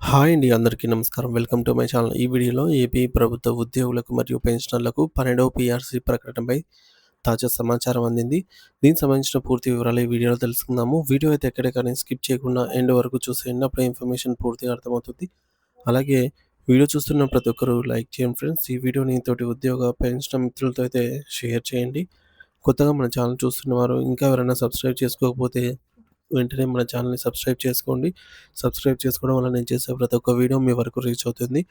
Hi అండి. అందరికీ నమస్కారం. Welcome to my channel. ఈ వీడియోలో ఏపీ ప్రభుత్వ ఉద్యోగులకు మరియు పెన్షనర్లకు 12వ పీఆర్సీ ప్రకటనపై తాజా సమాచారం అందింది. దీనికి సంబంధించిన పూర్తి వివరాలు ఈ వీడియోలో తెలుసుకుందాము. వీడియో అయితే ఎక్కడికని స్కిప్ చేయకుండా ఎండ్ వరకు చూసేయండి. అప్పుడే ఇన్ఫర్మేషన్ పూర్తిగా అర్థమవుతుంది. అలాగే వీడియో చూస్తున్న ప్రతి ఒక్కరు లైక్ చేయండి ఫ్రెండ్స్. ఈ వీడియోని తోటి ఉద్యోగ, పెన్షనర్ మిత్రులతో అయితే షేర్ చేయండి. కొత్తగా మన ఛానల్ చూస్తున్నవారు ఇంకా ఎవరైనా సబ్స్క్రైబ్ చేసుకోకపోతే వెంటనే మన ఛానల్‌ని సబ్స్క్రైబ్ చేసుకోండి. సబ్స్క్రైబ్ చేసుకోవడం వల్ల నేను చేసే ప్రతి ఒక్క వీడియో మీ వరకు రీచ్ అవుతుంది.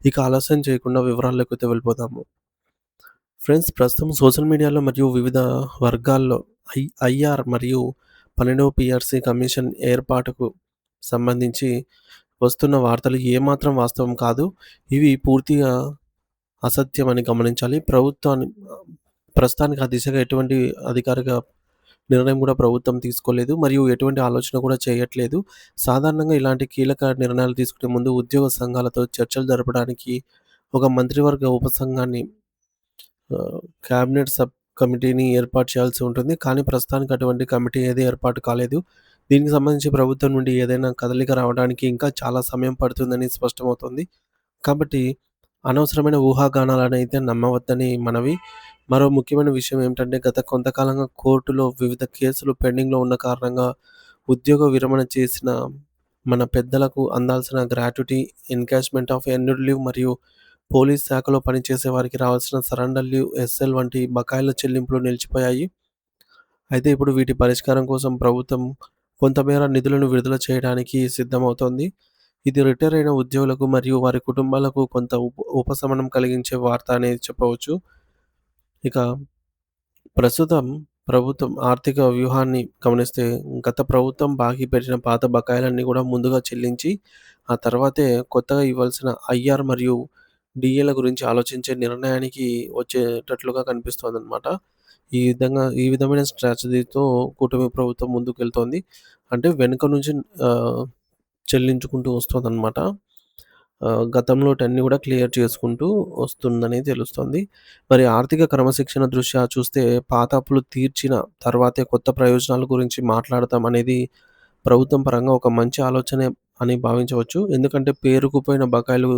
ఇక ఆలస్యం చేయకుండా వివరాల్లోకైతే వెళ్ళిపోదాము. ఫ్రెండ్స్, ప్రస్తుతం సోషల్ మీడియాలో మరియు వివిధ వర్గాల్లో ఐఆర్ మరియు 12వ పీఆర్సీ కమిషన్ ఏర్పాటుకు సంబంధించి వస్తున్న వార్తలు ఏమాత్రం వాస్తవం కాదు. ఇవి పూర్తిగా అసత్యమని గమనించాలి. ప్రస్తుతానికి ఆ దిశగా ఎటువంటి అధికారిక నిర్ణయం కూడా ప్రభుత్వం తీసుకోలేదు. మరియు ఎటువంటి ఆలోచన కూడా చేయట్లేదు. సాధారణంగా ఇలాంటి కీలక నిర్ణయాలు తీసుకునే ముందు ఉద్యోగ సంఘాలతో చర్చలు జరపడానికి ఒక మంత్రివర్గ ఉపసంఘాన్ని క్యాబినెట్ సబ్ కమిటీని ఏర్పాటు చేయాల్సి ఉంటుంది. కానీ ప్రస్తుతానికి అటువంటి కమిటీ ఏది ఏర్పాటు కాలేదు. దీనికి సంబంధించి ప్రభుత్వం నుండి ఏదైనా కదలిక రావడానికి ఇంకా చాలా సమయం పడుతుందని స్పష్టమవుతుంది. కాబట్టి అనవసరమైన ఊహాగానాలనైతే నమ్మవద్దని మనవి. మరో ముఖ్యమైన విషయం ఏమిటంటే, గత కొంతకాలంగా కోర్టులో వివిధ కేసులు పెండింగ్‌లో ఉన్న కారణంగా ఉద్యోగ విరమణ చేసిన మన పెద్దలకు అందాల్సిన గ్రాట్యుటీ, ఎన్‌కాష్‌మెంట్ ఆఫ్ ఎన్యూడ్ లీవ్ మరియు పోలీస్ శాఖలో పనిచేసే వారికి రావాల్సిన సరెండర్ లీవ్, ఎస్ఎల్ వంటి బకాయిల చెల్లింపులు నిలిచిపోయాయి. అయితే ఇప్పుడు వీటి పరిష్కారం కోసం ప్రభుత్వం కొంతమేర నిధులను విడుదల చేయడానికి సిద్ధమవుతోంది. ఇది రిటైర్ అయిన ఉద్యోగులకు మరియు వారి కుటుంబాలకు కొంత ఉపశమనం కలిగించే వార్త అనేది చెప్పవచ్చు. ఇక ప్రస్తుతం ప్రభుత్వం ఆర్థిక వ్యూహాన్ని గమనిస్తే, గత ప్రభుత్వం బాకీ పెట్టిన పాత బకాయిలన్నీ కూడా ముందుగా చెల్లించి, ఆ తర్వాతే కొత్తగా ఇవ్వాల్సిన ఐఆర్ మరియు డీఏల గురించి ఆలోచించే నిర్ణయానికి వచ్చేటట్లుగా కనిపిస్తోందనమాట. ఈ విధమైన స్ట్రాటజీతో కూటమి ప్రభుత్వం ముందుకెళ్తోంది. అంటే వెనుక నుంచి ఆహ్, చెల్లించుకుంటూ వస్తోందనమాట. గతంలోటన్నీ గూడా క్లియర్ చేసుకుంటూ వస్తుందని తెలుస్తోంది. మరి ఆర్థిక క్రమశిక్షణ దృష్ట్యా చూస్తే పాత అప్పులు తీర్చిన తర్వాతే కొత్త ప్రయోజనాల గురించి మాట్లాడతాం అనేది ప్రభుత్వం పరంగా ఒక మంచి ఆలోచనే అని భావించవచ్చు. ఎందుకంటే పేరుకుపోయిన బకాయిలు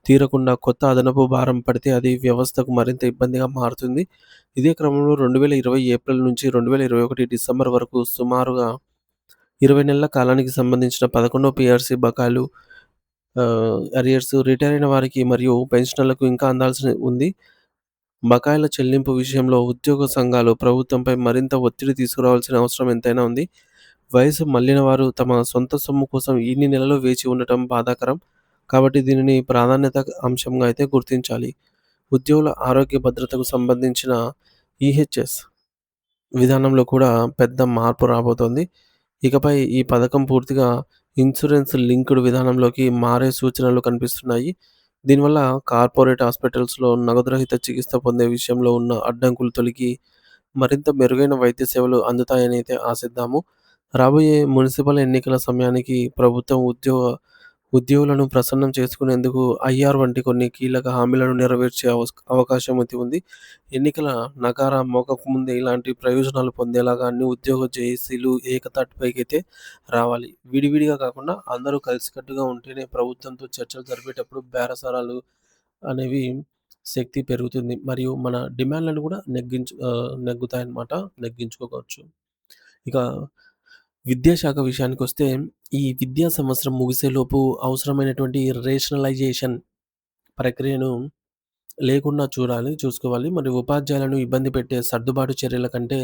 తీరకుండా కొత్త అదనపు భారం పడితే అది వ్యవస్థకు మరింత ఇబ్బందిగా మారుతుంది. ఇదే క్రమంలో 2020 ఏప్రిల్ నుంచి 2021 డిసెంబర్ వరకు సుమారుగా 20 నెలల కాలానికి సంబంధించిన 11వ పీఆర్సీ బకాయిలు అరియర్స్ రిటైర్ అయిన వారికి మరియు పెన్షనర్లకు ఇంకా అందాల్సి ఉంది. బకాయిల చెల్లింపు విషయంలో ఉద్యోగ సంఘాలు ప్రభుత్వంపై మరింత ఒత్తిడి తీసుకురావాల్సిన అవసరం ఎంతైనా ఉంది. వయసు మళ్లిన వారు తమ సొంత సొమ్ము కోసం ఇన్ని నెలలు వేచి ఉండటం బాధాకరం. కాబట్టి దీనిని ప్రాధాన్యత అంశంగా అయితే గుర్తించాలి. ఉద్యోగుల ఆరోగ్య భద్రతకు సంబంధించిన ఈహెచ్ఎస్ విధానంలో కూడా పెద్ద మార్పు రాబోతోంది. ఇకపై ఈ పథకం పూర్తిగా ఇన్సూరెన్స్ లింక్డ్ విధానంలోకి మారే సూచనలు కనిపిస్తున్నాయి. దీనివల్ల కార్పొరేట్ హాస్పిటల్స్‌లో నగదు రహిత చికిత్స పొందే విషయంలో ఉన్న అడ్డంకులు తొలగి మరింత మెరుగైన వైద్య సేవలు అందుతాయని అయితే ఆశిద్దాము. రాబోయే మునిసిపల్ ఎన్నికల సమయానికి ప్రభుత్వం ఉద్యోగులను ప్రసన్నం చేసుకునేందుకు ఐఆర్ వంటి కొన్ని కీలక హామీలను నెరవేర్చే అవకాశం అయితే ఉంది. ఎన్నికల నగారా మోగకముందే ఇలాంటి ప్రయోజనాలు పొందేలాగా అన్ని ఉద్యోగ జేఏసీలు ఏకతాటిపైకైతే రావాలి. విడివిడిగా కాకుండా అందరూ కలిసికట్టుగా ఉంటేనే ప్రభుత్వంతో చర్చలు జరిపేటప్పుడు బేరసారాలు అనేవి శక్తి పెరుగుతుంది. మరియు మన డిమాండ్‌లను కూడా నెగ్గుతాయన్నమాట. నెగ్గించుకోవచ్చు. ఇక విద్యాశాఖ విషయానికొస్తే, ఈ విద్యా సంవత్సరం ముగిసేలోపు అవసరమైనటువంటి రేషనలైజేషన్ ప్రక్రియను లేకుండా చూసుకోవాలి. మరి ఉపాధ్యాయులను ఇబ్బంది పెట్టే సర్దుబాటు చర్యల కంటే,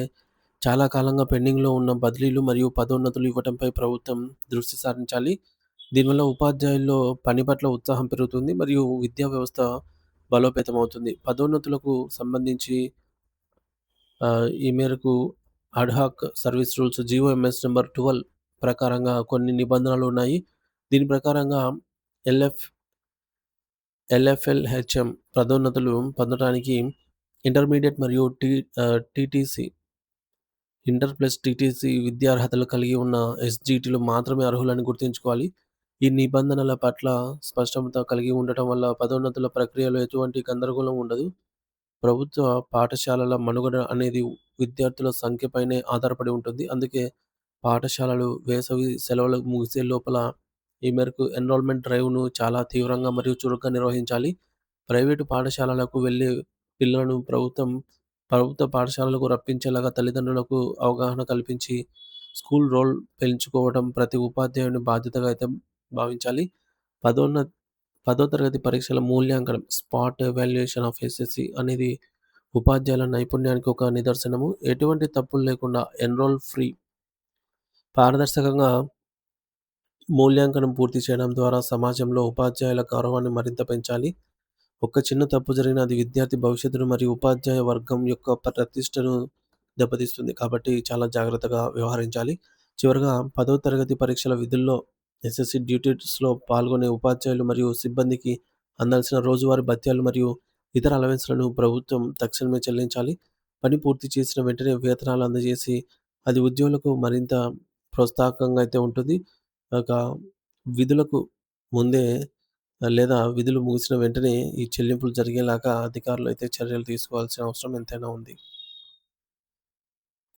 చాలా కాలంగా పెండింగ్‌లో ఉన్న బదిలీలు మరియు పదోన్నతులు ఇవ్వటంపై ప్రభుత్వం దృష్టి సారించాలి. దీనివల్ల ఉపాధ్యాయుల్లో పని పట్ల ఉత్సాహం పెరుగుతుంది మరియు విద్యా వ్యవస్థ బలోపేతమవుతుంది. పదోన్నతులకు సంబంధించి ఈ మేరకు ad hoc service rules GOMS number 12 ప్రకారంగా కొన్ని నిబంధనలున్నాయి. దీని ప్రకారంగా ఎల్ఎఫ్ ఎల్ఎఫ్ఎల్‌హెచ్‌ఎం పదోన్నతులు పొందడానికి ఇంటర్మీడియేట్ మరియు టీటీసీ టీటీసీ విద్యార్హతలు కలిగి ఉన్న ఎస్‌జీటీలు మాత్రమే అర్హులని గుర్తుంచుకోవాలి. ఈ నిబంధనల పట్ల స్పష్టత కలిగి ఉండటం వల్ల పదోన్నతుల ప్రక్రియలో ఎటువంటి గందరగోళం ఉండదు. ప్రభుత్వ పాఠశాలల మనుగడ అనేది విద్యార్థుల సంఖ్యపైనే ఆధారపడి ఉంటుంది. అందుకే పాఠశాలలు వేసవి సెలవులు ముగిసే లోపల ఈ మేరకు ఎన్రోల్‌మెంట్ డ్రైవ్‌ను చాలా తీవ్రంగా మరియు చురుగ్గా నిర్వహించాలి. ప్రైవేటు పాఠశాలలకు వెళ్ళే పిల్లలను ప్రభుత్వ పాఠశాలలకు రప్పించేలాగా తల్లిదండ్రులకు అవగాహన కల్పించి, స్కూల్ రోల్ పెంచుకోవడం ప్రతి ఉపాధ్యాయుని బాధ్యతగా అయితే భావించాలి. పదోన్న 10వ తరగతి పరీక్షల మూల్యాంకనం స్పాట్ ఎవాల్యుయేషన్ ఆఫ్ ఎస్ఎస్‌సి అనేది ఉపాధ్యాయుల నైపుణ్యానికి ఒక నిదర్శనము. ఎటువంటి తప్పులు లేకుండా ఎన్రోల్ ఫ్రీ పారదర్శకంగా మూల్యాంకనం పూర్తి చేయడం ద్వారా సమాజంలో ఉపాధ్యాయుల గౌరవాన్ని మరింత పెంచాలి. ఒక చిన్న తప్పు జరిగినా అది విద్యార్థి భవిష్యత్తును మరియు ఉపాధ్యాయ వర్గం యొక్క ప్రతిష్టను దెబ్బతీస్తుంది. కాబట్టి చాలా జాగ్రత్తగా వ్యవహరించాలి. చివరగా 10వ తరగతి పరీక్షల విధుల్లో ఎస్ఎస్‌సి డ్యూటీస్‌లో పాల్గొనే ఉపాధ్యాయులు మరియు సిబ్బందికి అందాల్సిన రోజువారీ భత్యాలు మరియు ఇతర అలవెన్స్‌లను ప్రభుత్వం తక్షణమే చెల్లించాలి. పని పూర్తి చేసిన వెంటనే వేతనాలు అందజేసి, అది ఉద్యోగులకు మరింత ప్రోత్సాహకంగా అయితే ఉంటుంది. ఒక విధులకు ముందే లేదా విధులు ముగిసిన వెంటనే ఈ చెల్లింపులు జరిగేలాగా అధికారులైతే చర్యలు తీసుకోవాల్సిన అవసరం ఎంతైనా ఉంది.